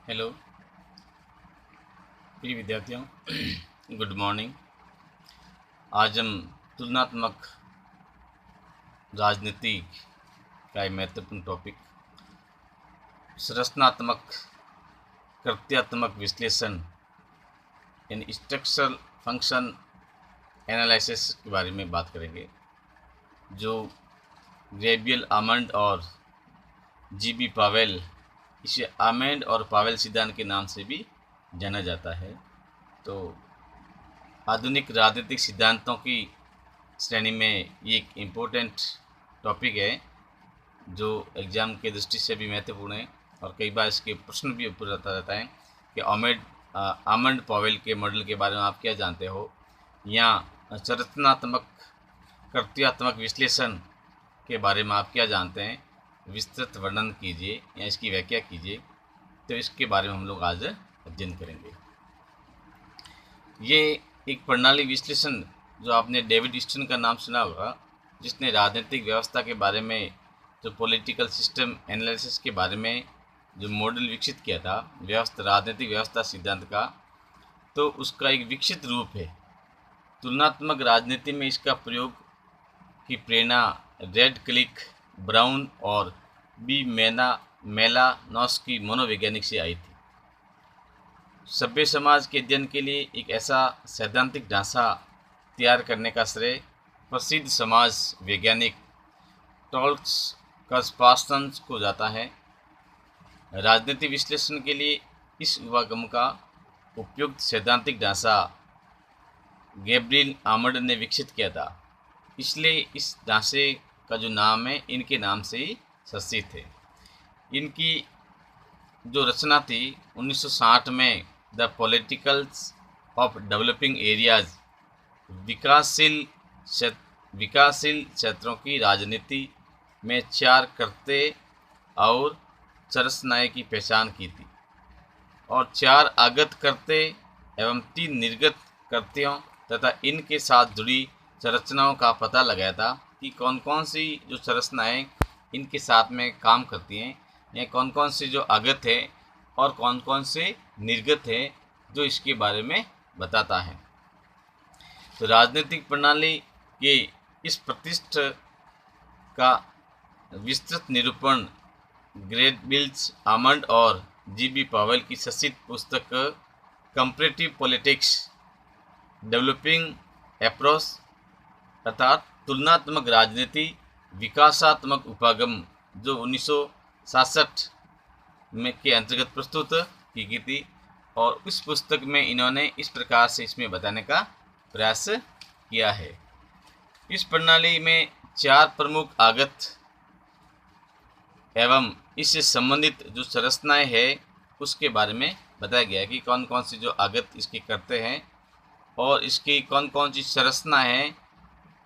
Hello प्रिय विद्यार्थियों good morning. आज हम तुलनात्मक राजनीति का एक महत्वपूर्ण टॉपिक संरचनात्मक कृत्यात्मक विश्लेषण यानी स्ट्रक्चरल फंक्शन एनालिसिस के बारे में बात करेंगे, जो गैब्रियल आमंड और जीबी पावेल, इसे आमंड और पावेल सिद्धांत के नाम से भी जाना जाता है। तो आधुनिक राजनीतिक सिद्धांतों की श्रेणी में ये एक इम्पोर्टेंट टॉपिक है जो एग्ज़ाम के दृष्टि से भी महत्वपूर्ण है और कई बार इसके प्रश्न भी ऊपर आता रहता है कि आमंड पावेल के मॉडल के बारे में आप क्या जानते हो, या संरचनात्मक कृत्यात्मक विश्लेषण के बारे में आप क्या जानते हैं, विस्तृत वर्णन कीजिए या इसकी व्याख्या कीजिए। तो इसके बारे में हम लोग आज अध्ययन करेंगे। ये एक प्रणाली विश्लेषण जो आपने डेविड ईस्टन का नाम सुना होगा, जिसने राजनीतिक व्यवस्था के बारे में, जो पॉलिटिकल सिस्टम एनालिसिस के बारे में जो मॉडल विकसित किया था राजनीतिक व्यवस्था सिद्धांत का, तो उसका एक विकसित रूप है। तुलनात्मक राजनीति में इसका प्रयोग की प्रेरणा रेड क्लिक, ब्राउन और बी मेलानोस्की मनोवैज्ञानिक से आई थी। सभ्य समाज के अध्ययन के लिए एक ऐसा सैद्धांतिक ढांचा तैयार करने का श्रेय प्रसिद्ध समाज वैज्ञानिक टॉल्स कस्पार्सन्स को जाता है। राजनीति विश्लेषण के लिए इस उपागम का उपयुक्त सैद्धांतिक ढांचा गैब्रियल आमंड ने विकसित किया था, इसलिए इस ढांचे का जो नाम है इनके नाम से ही संस्थित है। इनकी जो रचना थी 1960 में, the politicals of developing areas, विकासशील क्षेत्रों की राजनीति में 4 कर्ते और संरचनाएं की पहचान की थी और 4 आगत कर्ते एवं 3 निर्गत कर्तियों तथा इनके साथ जुड़ी संरचनाओं का पता लगाया था कि कौन कौन सी जो संरचनाएं इनके साथ में काम करती हैं, या कौन कौन सी जो आगत है और कौन कौन से निर्गत है, जो इसके बारे में बताता है। तो राजनीतिक प्रणाली के इस प्रतिष्ठ का विस्तृत निरूपण गैब्रियल आमंड और जीबी पावेल की संक्षिप्त पुस्तक कंपैरेटिव पॉलिटिक्स डेवलपिंग अप्रोच अर्थात तुलनात्मक राजनीति विकासात्मक उपागम, जो 1966 में के अंतर्गत प्रस्तुत की गई थी, और उस पुस्तक में इन्होंने इस प्रकार से इसमें बताने का प्रयास किया है। इस प्रणाली में 4 प्रमुख आगत एवं इससे संबंधित जो संरचनाएं हैं उसके बारे में बताया गया है कि कौन कौन सी जो आगत इसके करते हैं और इसकी कौन कौन सी संरचना है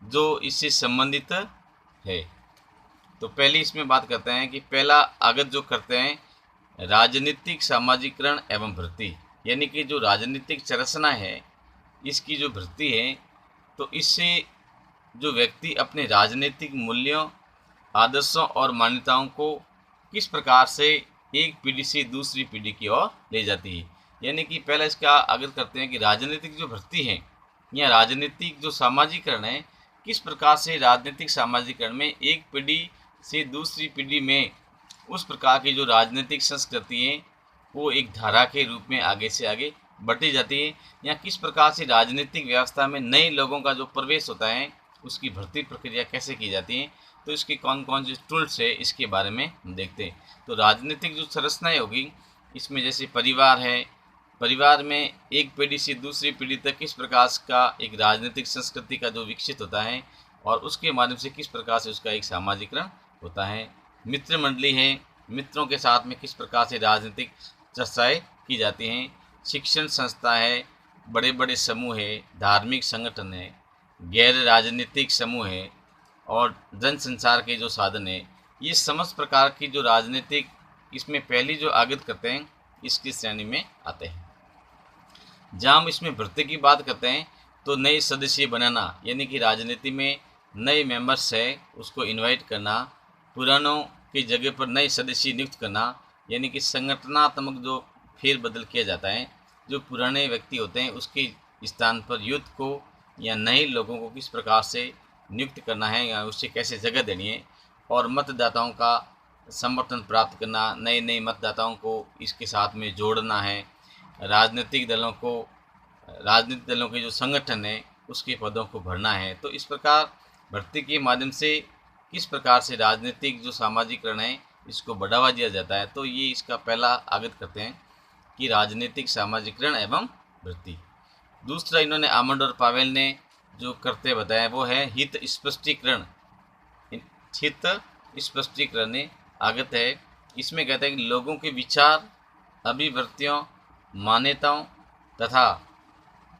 जो इससे संबंधित है। तो पहली इसमें बात करते हैं कि पहला आगत जो करते हैं राजनीतिक सामाजिकरण एवं भर्ती, यानी कि जो राजनीतिक संरचना है इसकी जो भर्ती है, तो इससे जो व्यक्ति अपने राजनीतिक मूल्यों, आदर्शों और मान्यताओं को किस प्रकार से एक पीढ़ी से दूसरी पीढ़ी की ओर ले जाती है। यानी कि पहला इसका आगत करते हैं कि राजनीतिक जो भर्ती है या राजनीतिक जो सामाजिकरण है, किस प्रकार से राजनीतिक सामाजिकरण में एक पीढ़ी से दूसरी पीढ़ी में उस प्रकार की जो राजनीतिक संस्कृति है वो एक धारा के रूप में आगे से आगे बढ़ती जाती है, या किस प्रकार से राजनीतिक व्यवस्था में नए लोगों का जो प्रवेश होता है उसकी भर्ती प्रक्रिया कैसे की जाती है। तो इसके कौन कौन से टूल्स है इसके बारे में हम देखते हैं। तो राजनीतिक जो संरचनाएं होगी इसमें जैसे परिवार है, परिवार में एक पीढ़ी से दूसरी पीढ़ी तक किस प्रकार का एक राजनीतिक संस्कृति का जो विकसित होता है और उसके माध्यम से किस प्रकार से उसका एक सामाजिकरण होता है। मित्र मंडली है, मित्रों के साथ में किस प्रकार से राजनीतिक चर्चाएँ की जाती हैं। शिक्षण संस्था है, बड़े बड़े समूह है, धार्मिक संगठन है, गैर राजनीतिक समूह है और जनसंचार के जो साधन है, ये समस्त प्रकार की जो राजनीतिक इसमें पहली जो आगत करते हैं इसकी श्रेणी में आते हैं। जहाँ हम इसमें भर्ती की बात करते हैं तो नए सदस्य बनाना, यानी कि राजनीति में नए मेंबर्स है उसको इनवाइट करना, पुरानों की जगह पर नए सदस्य नियुक्त करना, यानी कि संगठनात्मक जो फेरबदल किया जाता है। जो पुराने व्यक्ति होते हैं उसके स्थान पर युद्ध को या नए लोगों को किस प्रकार से नियुक्त करना है या उससे कैसे जगह देनी है, और मतदाताओं का समर्थन प्राप्त करना, नए नए मतदाताओं को इसके साथ में जोड़ना है, राजनीतिक दलों के जो संगठन है उसके पदों को भरना है। तो इस प्रकार भर्ती के माध्यम से किस प्रकार से राजनीतिक जो सामाजिकरण है इसको बढ़ावा दिया जाता है। तो ये इसका पहला आगत करते हैं कि राजनीतिक सामाजिकरण एवं भर्ती। दूसरा इन्होंने आमंड और पावेल ने जो करते बताया वो है हित स्पष्टीकरण। हित स्पष्टीकरण ने आगत है। इसमें कहते हैं कि लोगों के विचार, अभिवृत्तियों, मान्यताओं तथा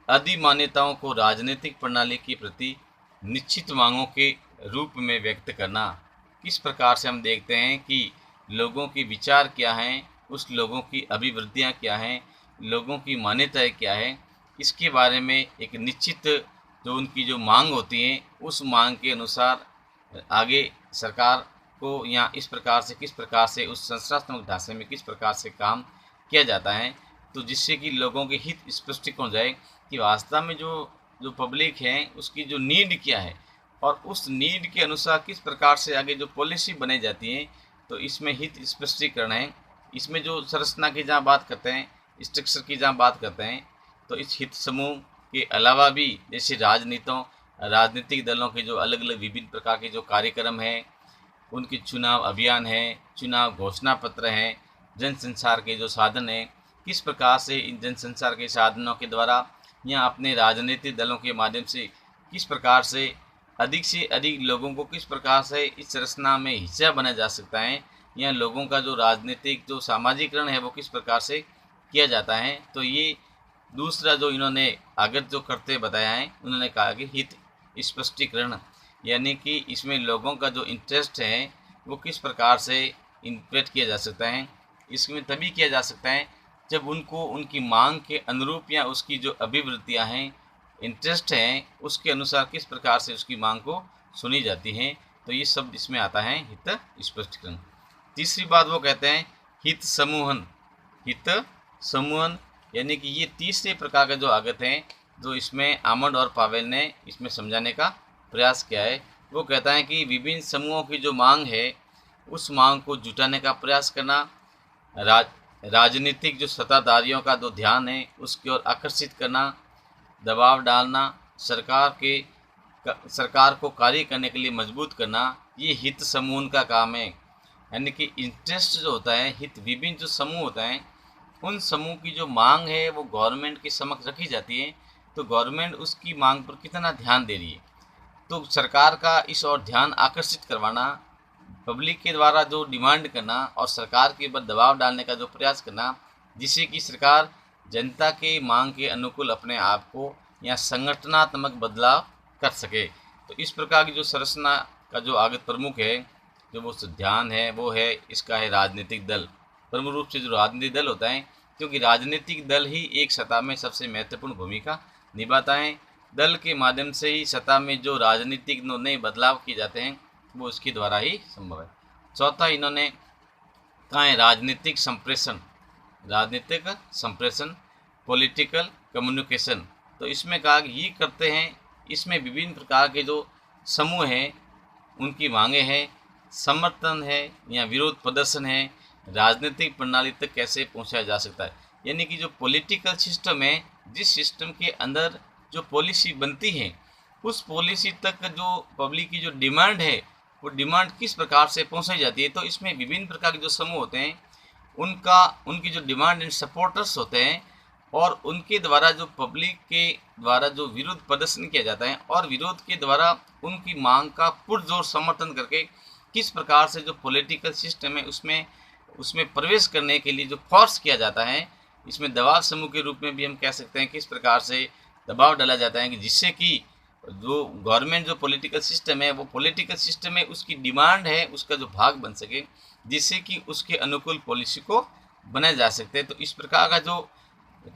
अधिमान्यताओं को राजनीतिक प्रणाली के प्रति निश्चित मांगों के रूप में व्यक्त करना। किस प्रकार से हम देखते हैं कि लोगों के विचार क्या हैं, उस लोगों की अभिवृत्तियाँ क्या हैं, लोगों की मान्यताएं क्या है, इसके बारे में एक निश्चित जो उनकी जो मांग होती है उस मांग के अनुसार आगे सरकार को या इस प्रकार से किस प्रकार से उस संरचनात्मक ढांचे में किस प्रकार से काम किया जाता है, तो जिससे कि लोगों के हित स्पष्ट हो जाए कि वास्तव में जो पब्लिक है उसकी जो नीड क्या है और उस नीड के अनुसार किस प्रकार से आगे जो पॉलिसी बनाई जाती है। तो इसमें हित स्पष्टीकरण है। इसमें जो संरचना की जहाँ बात करते हैं, स्ट्रक्चर की जहाँ बात करते हैं, तो इस हित समूह के अलावा भी जैसे राजनीतिक दलों के जो अलग अलग विभिन्न प्रकार के जो कार्यक्रम हैं, उनके चुनाव अभियान है, चुनाव घोषणा पत्र हैं, जनसंचार के जो साधन हैं, किस प्रकार से इन जनसंचार के साधनों के द्वारा या अपने राजनीतिक दलों के माध्यम से किस प्रकार से अधिक लोगों को किस प्रकार से इस रचना में हिस्सा बनाया जा सकता है, या लोगों का जो राजनीतिक जो सामाजिकरण है वो किस प्रकार से किया जाता है। तो ये दूसरा जो इन्होंने आगत जो करते बताया है, उन्होंने कहा कि हित स्पष्टीकरण, यानी कि इसमें लोगों का जो इंटरेस्ट है वो किस प्रकार से इंटरेस्ट किया जा सकता है। इसमें तभी किया जा सकता है जब उनको उनकी मांग के अनुरूप या उसकी जो अभिवृत्तियाँ हैं, इंटरेस्ट हैं, उसके अनुसार किस प्रकार से उसकी मांग को सुनी जाती हैं। तो ये शब्द इसमें आता है हित स्पष्टीकरण। तीसरी बात वो कहते हैं हित समूहन। हित समूहन यानी कि ये तीसरे प्रकार का जो आगत हैं जो इसमें आमंड और पावेल ने इसमें समझाने का प्रयास किया है। वो कहता है कि विभिन्न समूहों की जो मांग है उस मांग को जुटाने का प्रयास करना, राजनीतिक जो सत्ताधारियों का जो ध्यान है उसकी ओर आकर्षित करना, दबाव डालना, सरकार को कार्य करने के लिए मजबूत करना, ये हित समूह का काम है। यानी कि इंटरेस्ट जो होता है, हित विभिन्न जो समूह होता है उन समूह की जो मांग है वो गवर्नमेंट के समक्ष रखी जाती है। तो गवर्नमेंट उसकी मांग पर कितना ध्यान दे रही है, तो सरकार का इस ओर ध्यान आकर्षित करवाना, पब्लिक के द्वारा जो डिमांड करना और सरकार के ऊपर दबाव डालने का जो प्रयास करना, जिससे कि सरकार जनता के मांग के अनुकूल अपने आप को या संगठनात्मक बदलाव कर सके। तो इस प्रकार की जो संरचना का जो आगत प्रमुख है, जो वो ध्यान है, वो है इसका है राजनीतिक दल। प्रमुख रूप से जो राजनीतिक दल होता है, क्योंकि राजनीतिक दल ही एक सत्ता में सबसे महत्वपूर्ण भूमिका निभाता है। दल के माध्यम से ही सत्ता में जो राजनीतिक नए बदलाव किए जाते हैं वो इसके द्वारा ही संभव है। चौथा इन्होंने कहा है राजनीतिक संप्रेषण, पॉलिटिकल कम्युनिकेशन। तो इसमें कहा कि ये करते हैं, इसमें विभिन्न प्रकार के जो समूह हैं उनकी मांगे हैं, समर्थन है या विरोध प्रदर्शन है, राजनीतिक प्रणाली तक कैसे पहुंचाया जा सकता है। यानी कि जो पॉलिटिकल सिस्टम है, जिस सिस्टम के अंदर जो पॉलिसी बनती है उस पॉलिसी तक जो पब्लिक की जो डिमांड है वो डिमांड किस प्रकार से पहुंचाई जाती है। तो इसमें विभिन्न प्रकार के जो समूह होते हैं उनकी जो डिमांड एंड सपोर्टर्स होते हैं और उनके द्वारा जो पब्लिक के द्वारा जो विरोध प्रदर्शन किया जाता है और विरोध के द्वारा उनकी मांग का पुरजोर समर्थन करके किस प्रकार से जो पॉलिटिकल सिस्टम है उसमें प्रवेश करने के लिए जो फोर्स किया जाता है, इसमें दबाव समूह के रूप में भी हम कह सकते हैं किस प्रकार से दबाव डाला जाता है कि जिससे कि जो गवर्नमेंट जो पॉलिटिकल सिस्टम है वो पॉलिटिकल सिस्टम में उसकी डिमांड है उसका जो भाग बन सके, जिससे कि उसके अनुकूल पॉलिसी को बनाया जा सकते हैं। तो इस प्रकार का जो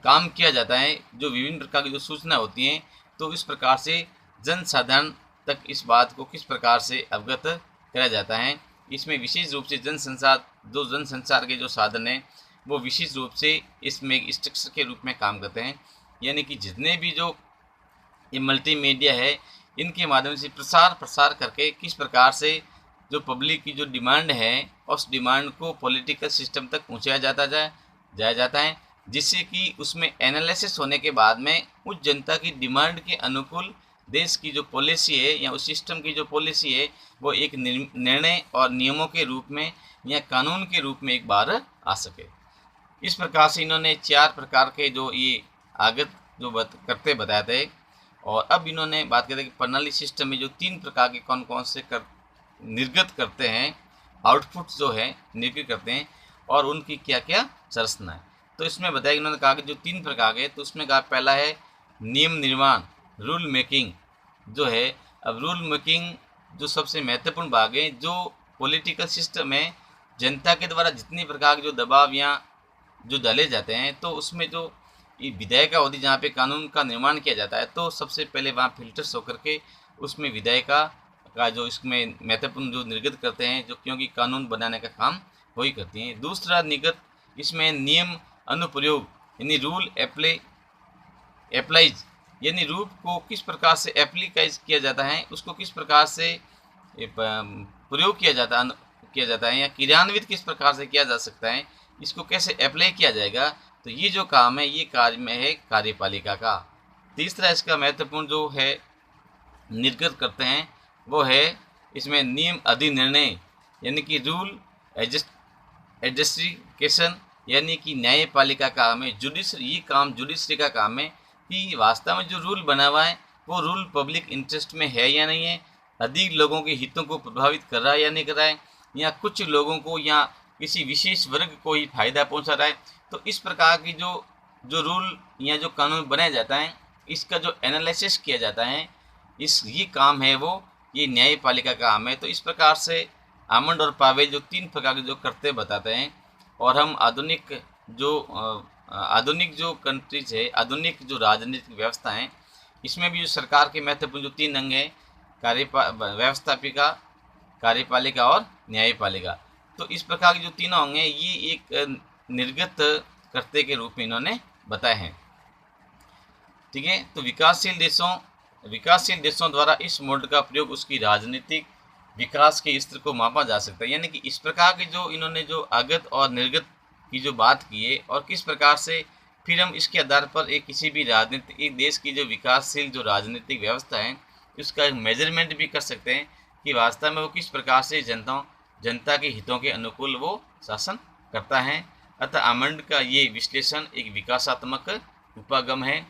काम किया जाता है, जो विभिन्न प्रकार की जो सूचना होती हैं, तो इस प्रकार से जनसाधारण तक इस बात को किस प्रकार से अवगत कराया जाता है। इसमें विशेष रूप से जनसंचार के जो साधन हैं वो विशेष रूप से इसमें एक स्ट्रक्चर के रूप में काम करते हैं। यानी कि जितने भी जो ये मल्टीमीडिया है, इनके माध्यम से प्रसार करके किस प्रकार से जो पब्लिक की जो डिमांड है उस डिमांड को पॉलिटिकल सिस्टम तक पहुँचाया जाया जाता है, जिससे कि उसमें एनालिसिस होने के बाद में उस जनता की डिमांड के अनुकूल देश की जो पॉलिसी है या उस सिस्टम की जो पॉलिसी है वो एक निर्णय और नियमों के रूप में या कानून के रूप में एक बार आ सके। इस प्रकार से इन्होंने 4 प्रकार के जो ये आगत जो करते बताए थे। और अब इन्होंने बात करते हैं कि प्रणाली सिस्टम में जो 3 प्रकार के कौन कौन से निर्गत करते हैं, आउटपुट जो है निर्गत करते हैं और उनकी क्या क्या संरचना है। तो इसमें बताया कि इन्होंने कहा कि जो 3 प्रकार के, तो उसमें कहा पहला है नियम निर्माण, रूल मेकिंग जो है। अब रूल मेकिंग जो सबसे महत्वपूर्ण भाग है, जो पॉलिटिकल सिस्टम है, जनता के द्वारा जितनी प्रकार के जो दबाव या जो डाले जाते हैं, तो उसमें जो ये विधायिका होती है जहाँ पे कानून का निर्माण किया जाता है, तो सबसे पहले वहाँ फिल्टर्स होकर के उसमें विधायिका का जो इसमें महत्वपूर्ण जो निर्गत करते हैं, जो क्योंकि कानून बनाने का काम वही करती हैं। दूसरा निर्गत इसमें नियम अनुप्रयोग यानी रूल एप्लाइज, यानी रूल को किस प्रकार से एप्लीकाइज किया जाता है, उसको किस प्रकार से प्रयोग किया जाता है या क्रियान्वित किस प्रकार से किया जा सकता है, इसको कैसे अप्लाई किया जाएगा। तो ये जो काम है ये कार्य में है कार्यपालिका का। तीसरा इसका महत्वपूर्ण जो है निर्गत करते हैं वो है इसमें नियम अधिनिर्णय यानी कि रूल एडजस्टिफिकेशन, यानी कि न्यायपालिका का काम है। ये काम जुडिशरी का काम है कि वास्तव में जो रूल बना हुआ है वो रूल पब्लिक इंटरेस्ट में है या नहीं है, अधिक लोगों के हितों को प्रभावित कर रहा है या नहीं कर रहा है, या कुछ लोगों को या किसी विशेष वर्ग को ही फायदा पहुंचा रहा है। तो इस प्रकार की जो रूल या जो कानून बनाया जाता है, इसका जो एनालिसिस किया जाता है, ये काम है वो ये न्यायपालिका का काम है। तो इस प्रकार से आमंड और पावेल जो 3 प्रकार के जो करते बताते हैं। और हम आधुनिक जो कंट्रीज है, आधुनिक जो राजनीतिक व्यवस्था है, इसमें भी जो सरकार के महत्वपूर्ण जो 3 अंग हैं, व्यवस्थापिका, कार्यपालिका और न्यायपालिका। तो इस प्रकार के जो तीनों अंग हैं ये एक निर्गत कर्ते के रूप में इन्होंने बताए हैं। ठीक है, तो विकासशील देशों द्वारा इस मॉडल का प्रयोग उसकी राजनीतिक विकास के स्तर को मापा जा सकता है। यानी कि इस प्रकार के जो इन्होंने जो आगत और निर्गत की जो बात की है और किस प्रकार से फिर हम इसके आधार पर किसी भी एक देश की जो विकासशील जो राजनीतिक व्यवस्था है उसका मेजरमेंट भी कर सकते हैं कि वास्तव में वो किस प्रकार से जनता के हितों के अनुकूल वो शासन करता है। अतः आमंड का ये विश्लेषण एक विकासात्मक उपागम है।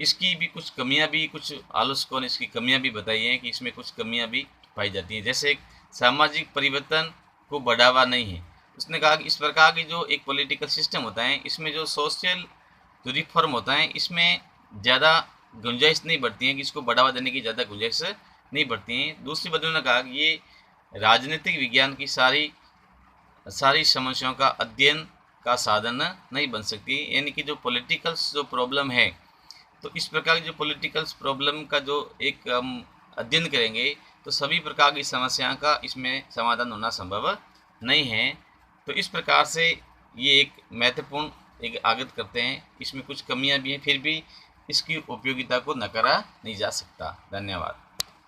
इसकी भी कुछ कमियां भी, कुछ आलोचकों ने इसकी कमियां भी बताई हैं कि इसमें कुछ कमियां भी पाई जाती हैं, जैसे सामाजिक परिवर्तन को बढ़ावा नहीं है। उसने कहा कि इस प्रकार की जो एक पॉलिटिकल सिस्टम होता है, इसमें जो सोशल जो रिफॉर्म होता है, इसमें ज़्यादा गुंजाइश नहीं बढ़ती है कि इसको बढ़ावा देने की ज़्यादा गुंजाइश नहीं बढ़ती है। दूसरी बात उन्होंने कहा कि ये राजनीतिक विज्ञान की सारी समस्याओं का अध्ययन का साधन नहीं बन सकती। यानी कि जो पॉलिटिकल्स जो प्रॉब्लम है, तो इस प्रकार की जो पॉलिटिकल्स प्रॉब्लम का जो एक हम अध्ययन करेंगे तो सभी प्रकार की समस्याओं का इसमें समाधान होना संभव नहीं है। तो इस प्रकार से ये एक महत्वपूर्ण एक आगत करते हैं। इसमें कुछ कमियां भी हैं, फिर भी इसकी उपयोगिता को नकारा नहीं जा सकता। धन्यवाद।